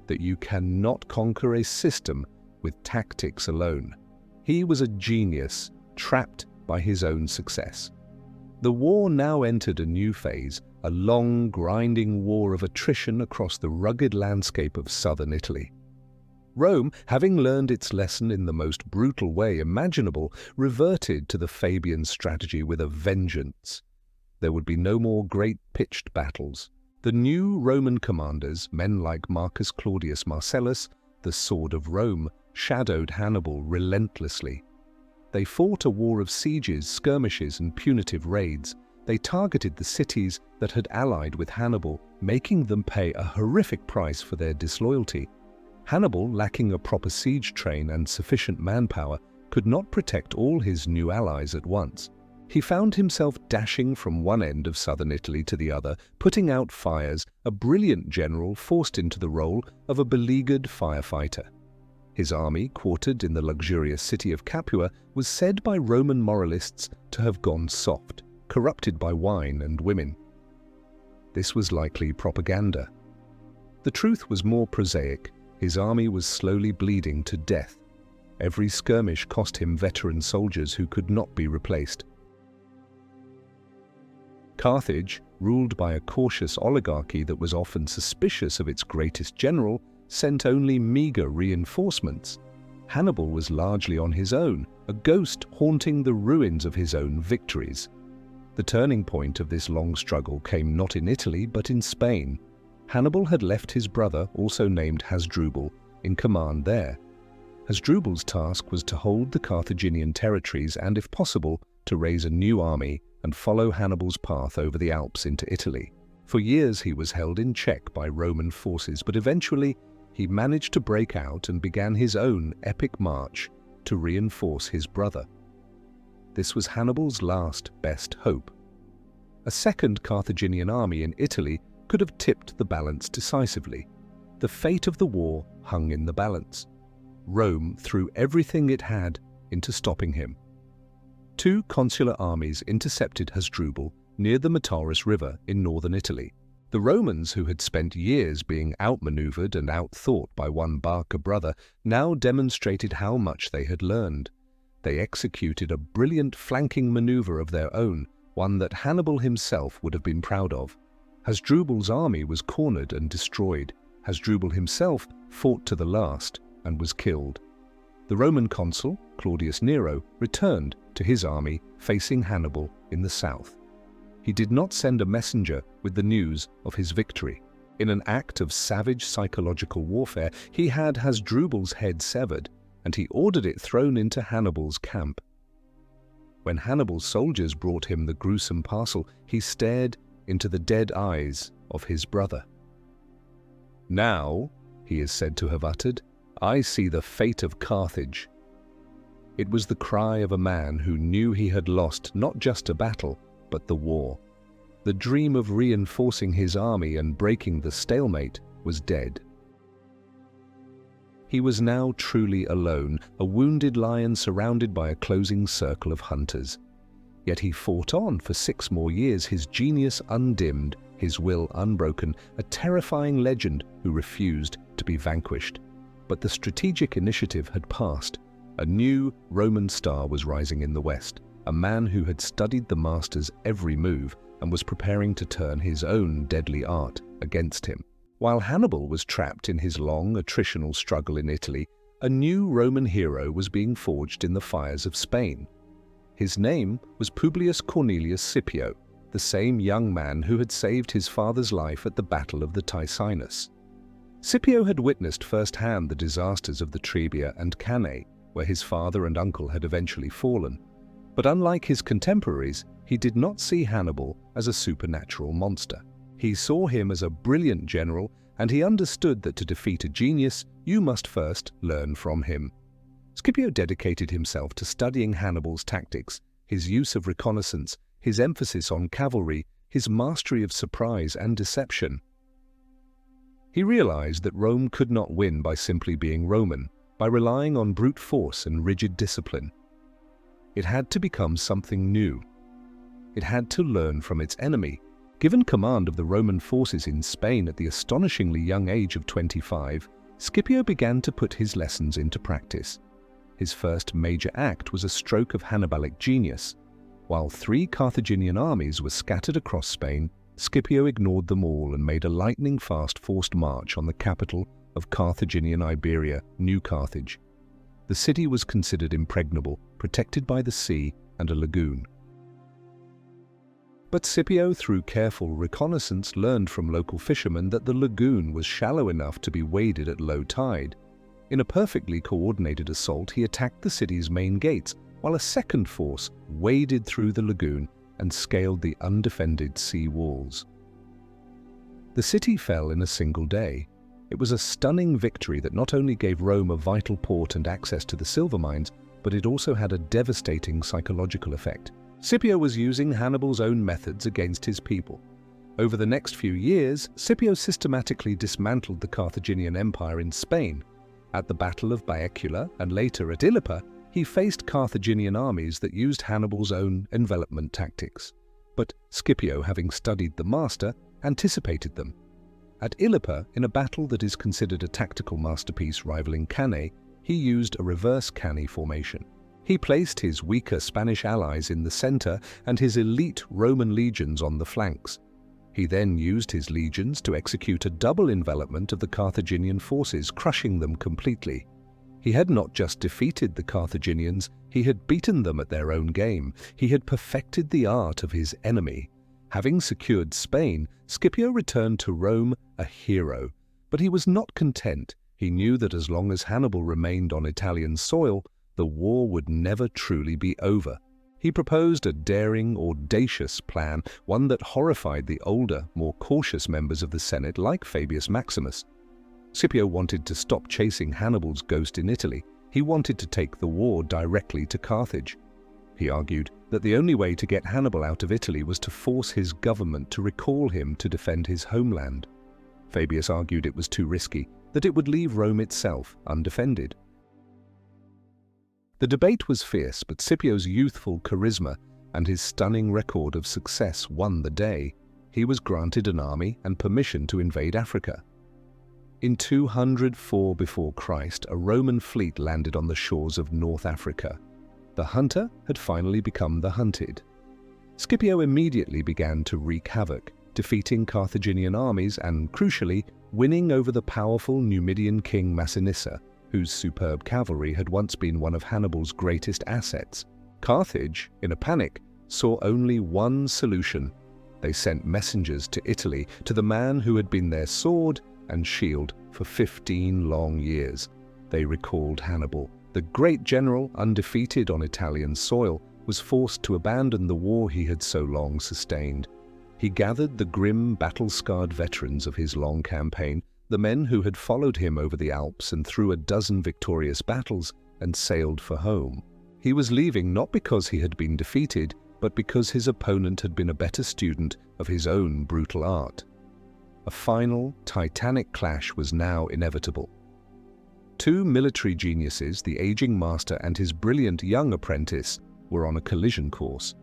that you cannot conquer a system with tactics alone. He was a genius, trapped by his own success. The war now entered a new phase, a long, grinding war of attrition across the rugged landscape of southern Italy. Rome, having learned its lesson in the most brutal way imaginable, reverted to the Fabian strategy with a vengeance. There would be no more great pitched battles. The new Roman commanders, men like Marcus Claudius Marcellus, the Sword of Rome, shadowed Hannibal relentlessly. They fought a war of sieges, skirmishes, and punitive raids. They targeted the cities that had allied with Hannibal, making them pay a horrific price for their disloyalty. Hannibal, lacking a proper siege train and sufficient manpower, could not protect all his new allies at once. He found himself dashing from one end of southern Italy to the other, putting out fires, a brilliant general forced into the role of a beleaguered firefighter. His army, quartered in the luxurious city of Capua, was said by Roman moralists to have gone soft, corrupted by wine and women. This was likely propaganda. The truth was more prosaic. His army was slowly bleeding to death. Every skirmish cost him veteran soldiers who could not be replaced. Carthage, ruled by a cautious oligarchy that was often suspicious of its greatest general, sent only meager reinforcements. Hannibal was largely on his own, a ghost haunting the ruins of his own victories. The turning point of this long struggle came not in Italy but in Spain. Hannibal had left his brother, also named Hasdrubal, in command there. Hasdrubal's task was to hold the Carthaginian territories and, if possible, to raise a new army and follow Hannibal's path over the Alps into Italy. For years he was held in check by Roman forces, but eventually he managed to break out and began his own epic march to reinforce his brother. This was Hannibal's last best hope. A second Carthaginian army in Italy could have tipped the balance decisively. The fate of the war hung in the balance. Rome threw everything it had into stopping him. Two consular armies intercepted Hasdrubal near the Metaurus River in northern Italy. The Romans, who had spent years being outmaneuvered and outthought by one Barca brother, now demonstrated how much they had learned. They executed a brilliant flanking maneuver of their own, one that Hannibal himself would have been proud of. Hasdrubal's army was cornered and destroyed. Hasdrubal himself fought to the last and was killed. The Roman consul, Claudius Nero, returned to his army facing Hannibal in the south. He did not send a messenger with the news of his victory. In an act of savage psychological warfare, he had Hasdrubal's head severed, and he ordered it thrown into Hannibal's camp. When Hannibal's soldiers brought him the gruesome parcel, he stared into the dead eyes of his brother. "Now," he is said to have uttered, "I see the fate of Carthage." It was the cry of a man who knew he had lost not just a battle, but the war. The dream of reinforcing his army and breaking the stalemate was dead. He was now truly alone, a wounded lion surrounded by a closing circle of hunters. Yet he fought on for 6 more years, his genius undimmed, his will unbroken, a terrifying legend who refused to be vanquished. But the strategic initiative had passed. A new Roman star was rising in the west, a man who had studied the master's every move and was preparing to turn his own deadly art against him. While Hannibal was trapped in his long attritional struggle in Italy, a new Roman hero was being forged in the fires of Spain. His name was Publius Cornelius Scipio, the same young man who had saved his father's life at the Battle of the Ticinus. Scipio had witnessed firsthand the disasters of the Trebia and Cannae, where his father and uncle had eventually fallen. But unlike his contemporaries, he did not see Hannibal as a supernatural monster. He saw him as a brilliant general, and he understood that to defeat a genius, you must first learn from him. Scipio dedicated himself to studying Hannibal's tactics, his use of reconnaissance, his emphasis on cavalry, his mastery of surprise and deception. He realized that Rome could not win by simply being Roman, by relying on brute force and rigid discipline. It had to become something new. It had to learn from its enemy. Given command of the Roman forces in Spain at the astonishingly young age of 25, Scipio began to put his lessons into practice. His first major act was a stroke of Hannibalic genius. While 3 Carthaginian armies were scattered across Spain, Scipio ignored them all and made a lightning-fast forced march on the capital of Carthaginian Iberia, New Carthage. The city was considered impregnable, protected by the sea and a lagoon. But Scipio, through careful reconnaissance, learned from local fishermen that the lagoon was shallow enough to be waded at low tide. In a perfectly coordinated assault, he attacked the city's main gates, while a second force waded through the lagoon and scaled the undefended sea walls. The city fell in a single day. It was a stunning victory that not only gave Rome a vital port and access to the silver mines, but it also had a devastating psychological effect. Scipio was using Hannibal's own methods against his people. Over the next few years, Scipio systematically dismantled the Carthaginian Empire in Spain. At the Battle of Baecula and later at Ilipa, he faced Carthaginian armies that used Hannibal's own envelopment tactics. But Scipio, having studied the master, anticipated them. At Ilipa, in a battle that is considered a tactical masterpiece rivaling Cannae, he used a reverse Cannae formation. He placed his weaker Spanish allies in the center and his elite Roman legions on the flanks. He then used his legions to execute a double envelopment of the Carthaginian forces, crushing them completely. He had not just defeated the Carthaginians, he had beaten them at their own game. He had perfected the art of his enemy. Having secured Spain, Scipio returned to Rome a hero. But he was not content. He knew that as long as Hannibal remained on Italian soil, the war would never truly be over. He proposed a daring, audacious plan, one that horrified the older, more cautious members of the Senate like Fabius Maximus. Scipio wanted to stop chasing Hannibal's ghost in Italy. He wanted to take the war directly to Carthage. He argued that the only way to get Hannibal out of Italy was to force his government to recall him to defend his homeland. Fabius argued it was too risky, that it would leave Rome itself undefended. The debate was fierce, but Scipio's youthful charisma and his stunning record of success won the day. He was granted an army and permission to invade Africa. In 204 before Christ, a Roman fleet landed on the shores of North Africa. The hunter had finally become the hunted. Scipio immediately began to wreak havoc, defeating Carthaginian armies and, crucially, winning over the powerful Numidian king Massinissa, whose superb cavalry had once been one of Hannibal's greatest assets. Carthage, in a panic, saw only one solution. They sent messengers to Italy, to the man who had been their sword and shield for 15 long years. They recalled Hannibal. The great general, undefeated on Italian soil, was forced to abandon the war he had so long sustained. He gathered the grim, battle-scarred veterans of his long campaign, the men who had followed him over the Alps and through a dozen victorious battles, and sailed for home. He was leaving not because he had been defeated, but because his opponent had been a better student of his own brutal art. A final, titanic clash was now inevitable. Two military geniuses, the aging master and his brilliant young apprentice, were on a collision course.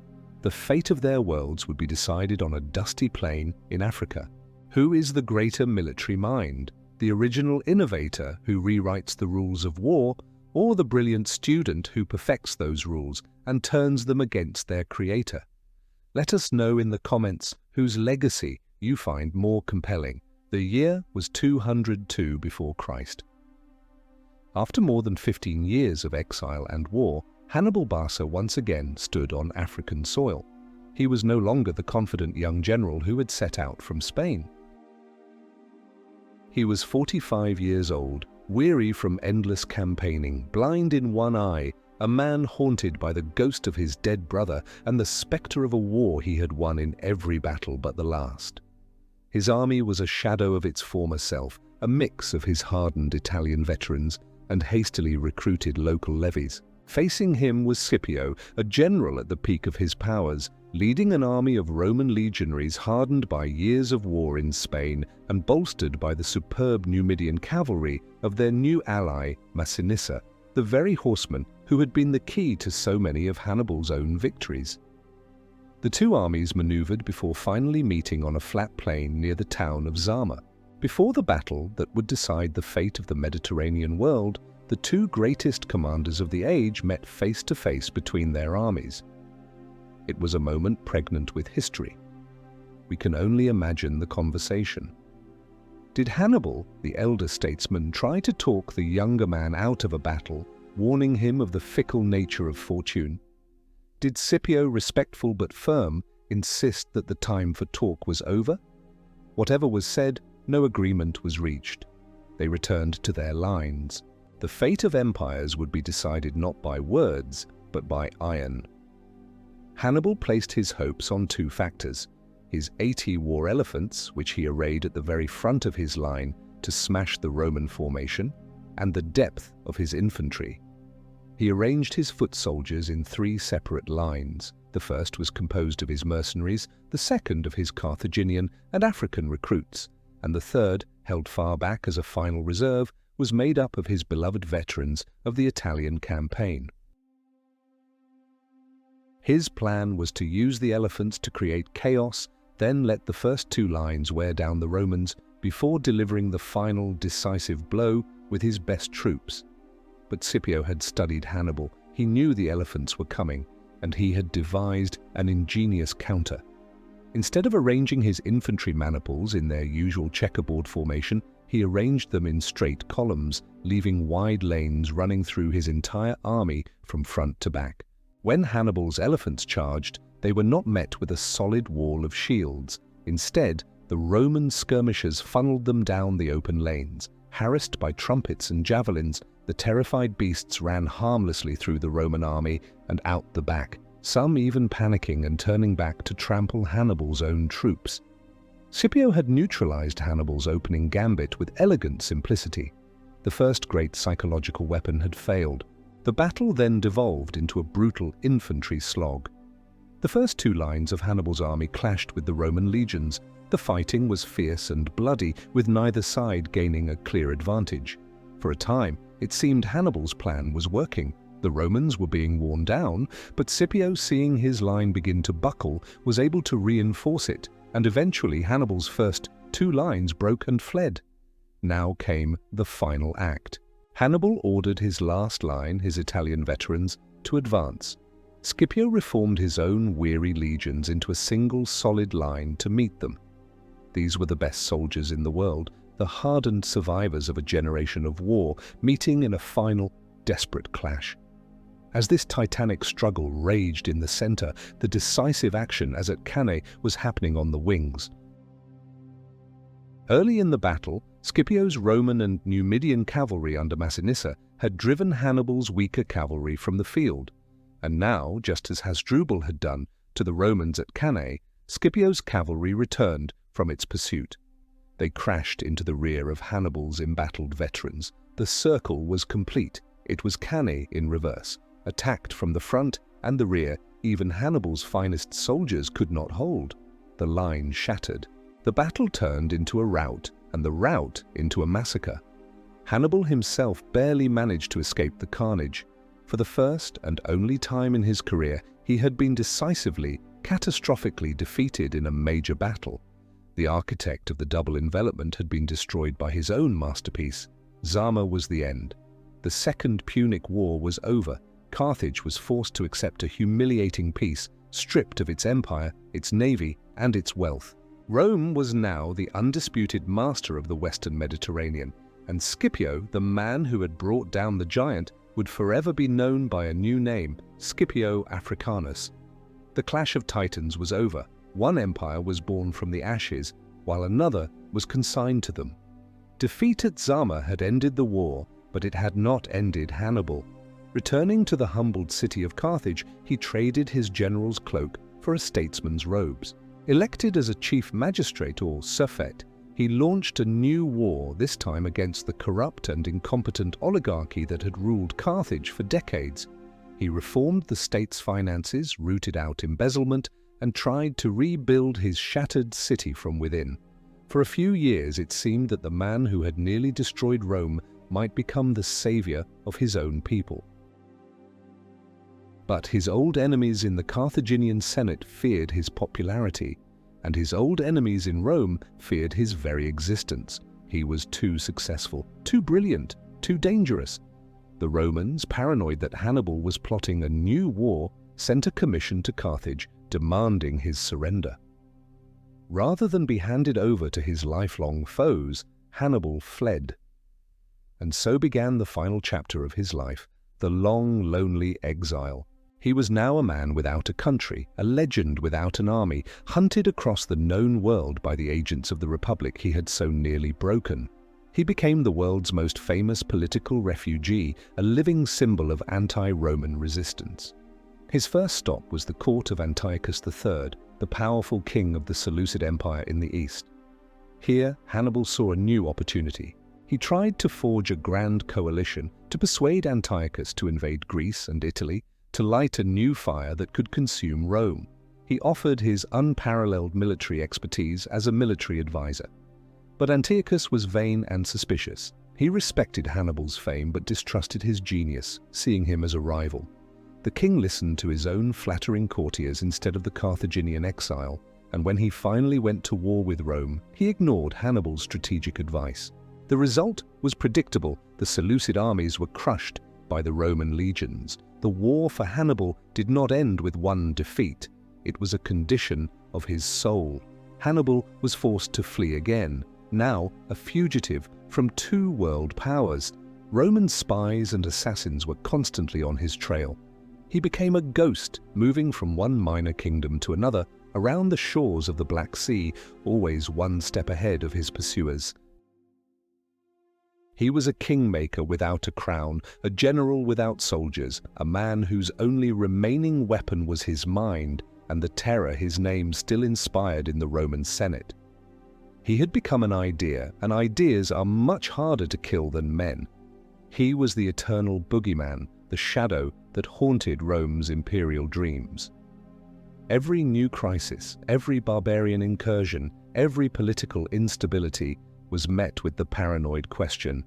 The fate of their worlds would be decided on a dusty plain in Africa. Who is the greater military mind, the original innovator who rewrites the rules of war, or the brilliant student who perfects those rules and turns them against their creator? Let us know in the comments whose legacy you find more compelling. The year was 202 before Christ. After more than 15 years of exile and war, Hannibal Barca once again stood on African soil. He was no longer the confident young general who had set out from Spain. He was 45 years old, weary from endless campaigning, blind in one eye, a man haunted by the ghost of his dead brother and the spectre of a war he had won in every battle but the last. His army was a shadow of its former self, a mix of his hardened Italian veterans and hastily recruited local levies. Facing him was Scipio, a general at the peak of his powers, leading an army of Roman legionaries hardened by years of war in Spain and bolstered by the superb Numidian cavalry of their new ally, Massinissa, the very horseman who had been the key to so many of Hannibal's own victories. The two armies maneuvered before finally meeting on a flat plain near the town of Zama. Before the battle that would decide the fate of the Mediterranean world, the two greatest commanders of the age met face to face between their armies. It was a moment pregnant with history. We can only imagine the conversation. Did Hannibal, the elder statesman, try to talk the younger man out of a battle, warning him of the fickle nature of fortune? Did Scipio, respectful but firm, insist that the time for talk was over? Whatever was said, no agreement was reached. They returned to their lines. The fate of empires would be decided not by words, but by iron. Hannibal placed his hopes on two factors: his 80 war elephants, which he arrayed at the very front of his line to smash the Roman formation, and the depth of his infantry. He arranged his foot soldiers in 3 separate lines. The first was composed of his mercenaries, the second of his Carthaginian and African recruits, and the third, held far back as a final reserve, was made up of his beloved veterans of the Italian campaign. His plan was to use the elephants to create chaos, then let the first 2 lines wear down the Romans before delivering the final decisive blow with his best troops. But Scipio had studied Hannibal. He knew the elephants were coming, and he had devised an ingenious counter. Instead of arranging his infantry maniples in their usual checkerboard formation, he arranged them in straight columns, leaving wide lanes running through his entire army from front to back. When Hannibal's elephants charged, they were not met with a solid wall of shields. Instead, the Roman skirmishers funneled them down the open lanes. Harassed by trumpets and javelins, the terrified beasts ran harmlessly through the Roman army and out the back, some even panicking and turning back to trample Hannibal's own troops. Scipio had neutralized Hannibal's opening gambit with elegant simplicity. The first great psychological weapon had failed. The battle then devolved into a brutal infantry slog. The first 2 lines of Hannibal's army clashed with the Roman legions. The fighting was fierce and bloody, with neither side gaining a clear advantage. For a time, it seemed Hannibal's plan was working. The Romans were being worn down, but Scipio, seeing his line begin to buckle, was able to reinforce it, and eventually Hannibal's first 2 lines broke and fled. Now came the final act. Hannibal ordered his last line, his Italian veterans, to advance. Scipio reformed his own weary legions into a single solid line to meet them. These were the best soldiers in the world, the hardened survivors of a generation of war, meeting in a final, desperate clash. As this titanic struggle raged in the center, the decisive action, as at Cannae, was happening on the wings. Early in the battle, Scipio's Roman and Numidian cavalry under Massinissa had driven Hannibal's weaker cavalry from the field, and now, just as Hasdrubal had done to the Romans at Cannae, Scipio's cavalry returned from its pursuit. They crashed into the rear of Hannibal's embattled veterans. The circle was complete. It was Cannae in reverse, attacked from the front and the rear. Even Hannibal's finest soldiers could not hold. The line shattered. The battle turned into a rout, and the rout into a massacre. Hannibal himself barely managed to escape the carnage. For the first and only time in his career, he had been decisively, catastrophically defeated in a major battle. The architect of the double envelopment had been destroyed by his own masterpiece. Zama was the end. The Second Punic War was over. Carthage was forced to accept a humiliating peace, stripped of its empire, its navy, and its wealth. Rome was now the undisputed master of the Western Mediterranean, and Scipio, the man who had brought down the giant, would forever be known by a new name, Scipio Africanus. The clash of titans was over. One empire was born from the ashes, while another was consigned to them. Defeat at Zama had ended the war, but it had not ended Hannibal. Returning to the humbled city of Carthage, he traded his general's cloak for a statesman's robes. Elected as a chief magistrate or suffect, he launched a new war, this time against the corrupt and incompetent oligarchy that had ruled Carthage for decades. He reformed the state's finances, rooted out embezzlement, and tried to rebuild his shattered city from within. For a few years it seemed that the man who had nearly destroyed Rome might become the savior of his own people. But his old enemies in the Carthaginian Senate feared his popularity, and his old enemies in Rome feared his very existence. He was too successful, too brilliant, too dangerous. The Romans, paranoid that Hannibal was plotting a new war, sent a commission to Carthage demanding his surrender. Rather than be handed over to his lifelong foes, Hannibal fled. And so began the final chapter of his life, the long, lonely exile. He was now a man without a country, a legend without an army, hunted across the known world by the agents of the Republic he had so nearly broken. He became the world's most famous political refugee, a living symbol of anti-Roman resistance. His first stop was the court of Antiochus III, the powerful king of the Seleucid Empire in the east. Here, Hannibal saw a new opportunity. He tried to forge a grand coalition to persuade Antiochus to invade Greece and Italy, to light a new fire that could consume Rome. He offered his unparalleled military expertise as a military advisor. But Antiochus was vain and suspicious. He respected Hannibal's fame but distrusted his genius, seeing him as a rival. The king listened to his own flattering courtiers instead of the Carthaginian exile, and when he finally went to war with Rome, he ignored Hannibal's strategic advice. The result was predictable. The Seleucid armies were crushed by the Roman legions. The war for Hannibal did not end with one defeat. It was a condition of his soul. Hannibal was forced to flee again, now a fugitive from two world powers. Roman spies and assassins were constantly on his trail. He became a ghost, moving from one minor kingdom to another around the shores of the Black Sea, always one step ahead of his pursuers. He was a kingmaker without a crown, a general without soldiers, a man whose only remaining weapon was his mind and the terror his name still inspired in the Roman Senate. He had become an idea, and ideas are much harder to kill than men. He was the eternal boogeyman, the shadow that haunted Rome's imperial dreams. Every new crisis, every barbarian incursion, every political instability was met with the paranoid question,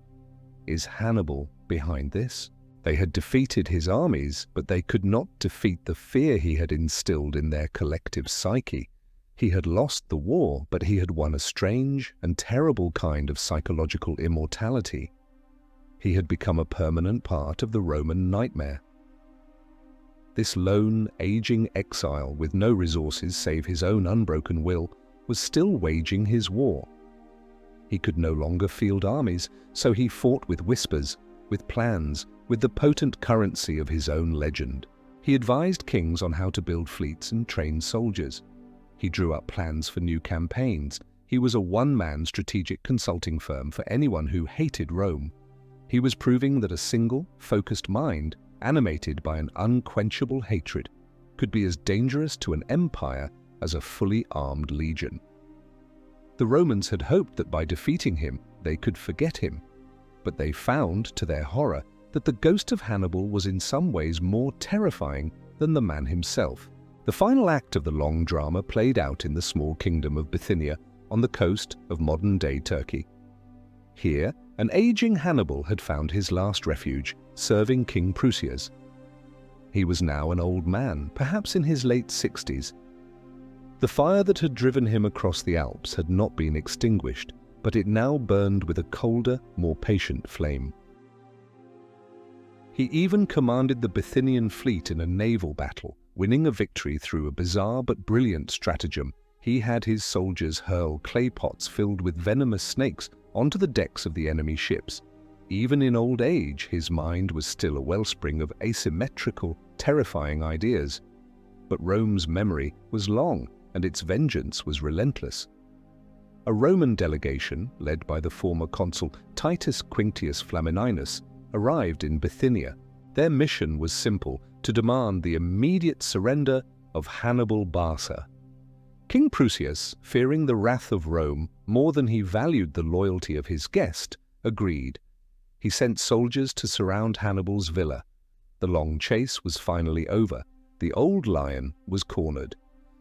is Hannibal behind this? They had defeated his armies, but they could not defeat the fear he had instilled in their collective psyche. He had lost the war, but he had won a strange and terrible kind of psychological immortality. He had become a permanent part of the Roman nightmare. This lone, aging exile with no resources save his own unbroken will was still waging his war. He could no longer field armies, so he fought with whispers, with plans, with the potent currency of his own legend. He advised kings on how to build fleets and train soldiers. He drew up plans for new campaigns. He was a one-man strategic consulting firm for anyone who hated Rome. He was proving that a single, focused mind, animated by an unquenchable hatred, could be as dangerous to an empire as a fully armed legion. The Romans had hoped that by defeating him, they could forget him. But they found, to their horror, that the ghost of Hannibal was in some ways more terrifying than the man himself. The final act of the long drama played out in the small kingdom of Bithynia on the coast of modern-day Turkey. Here, an aging Hannibal had found his last refuge, serving King Prusias. He was now an old man, perhaps in his late 60s. The fire that had driven him across the Alps had not been extinguished, but it now burned with a colder, more patient flame. He even commanded the Bithynian fleet in a naval battle, winning a victory through a bizarre but brilliant stratagem. He had his soldiers hurl clay pots filled with venomous snakes onto the decks of the enemy ships. Even in old age, his mind was still a wellspring of asymmetrical, terrifying ideas. But Rome's memory was long, and its vengeance was relentless. A Roman delegation, led by the former consul Titus Quinctius Flamininus, arrived in Bithynia. Their mission was simple: to demand the immediate surrender of Hannibal Barca. King Prusias, fearing the wrath of Rome more than he valued the loyalty of his guest, agreed. He sent soldiers to surround Hannibal's villa. The long chase was finally over. The old lion was cornered.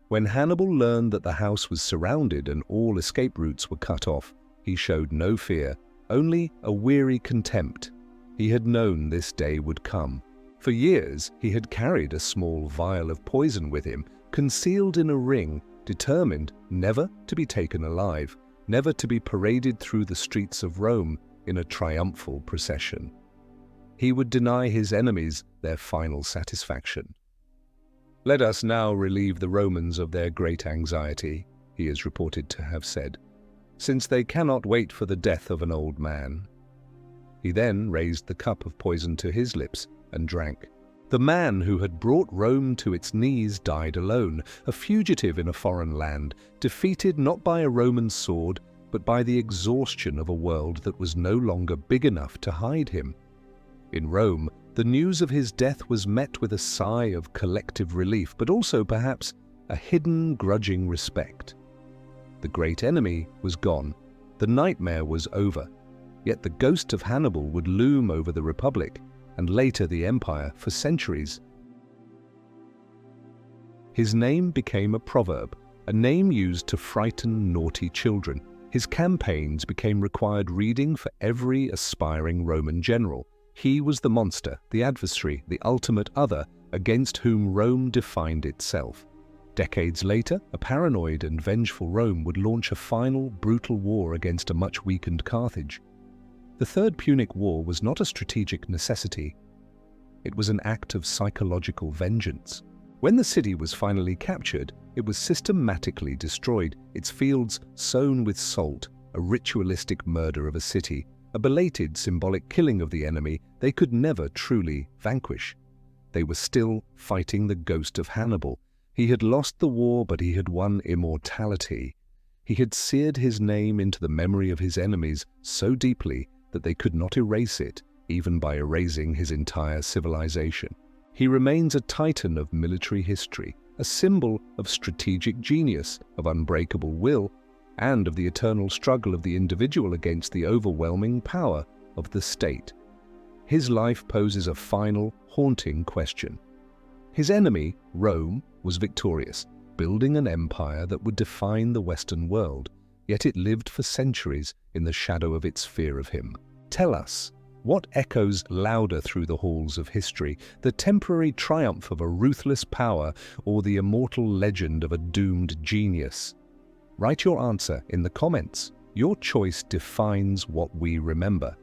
When Hannibal learned that the house was surrounded and all escape routes were cut off, he showed no fear, only a weary contempt. He had known this day would come. For years, he had carried a small vial of poison with him, concealed in a ring, determined never to be taken alive, never to be paraded through the streets of Rome in a triumphal procession. He would deny his enemies their final satisfaction. "Let us now relieve the Romans of their great anxiety," he is reported to have said, "since they cannot wait for the death of an old man." He then raised the cup of poison to his lips and drank. The man who had brought Rome to its knees died alone, a fugitive in a foreign land, defeated not by a Roman sword, but by the exhaustion of a world that was no longer big enough to hide him. In Rome, The news of his death was met with a sigh of collective relief, but also perhaps a hidden, grudging respect. The great enemy was gone. The nightmare was over. Yet the ghost of Hannibal would loom over the Republic, and later the Empire, for centuries. His name became a proverb, a name used to frighten naughty children. His campaigns became required reading for every aspiring Roman general. He was the monster, the adversary, the ultimate other, against whom Rome defined itself. Decades later, a paranoid and vengeful Rome would launch a final, brutal war against a much weakened Carthage. The Third Punic War was not a strategic necessity. It was an act of psychological vengeance. When the city was finally captured, it was systematically destroyed, its fields sown with salt, a ritualistic murder of a city, a belated symbolic killing of the enemy they could never truly vanquish. They were still fighting the ghost of Hannibal. He had lost the war, but he had won immortality. He had seared his name into the memory of his enemies so deeply that they could not erase it, even by erasing his entire civilization. He remains a titan of military history, a symbol of strategic genius, of unbreakable will, and of the eternal struggle of the individual against the overwhelming power of the state. His life poses a final, haunting question. His enemy, Rome, was victorious, building an empire that would define the Western world, yet it lived for centuries in the shadow of its fear of him. Tell us, what echoes louder through the halls of history, the temporary triumph of a ruthless power or the immortal legend of a doomed genius? Write your answer in the comments. Your choice defines what we remember.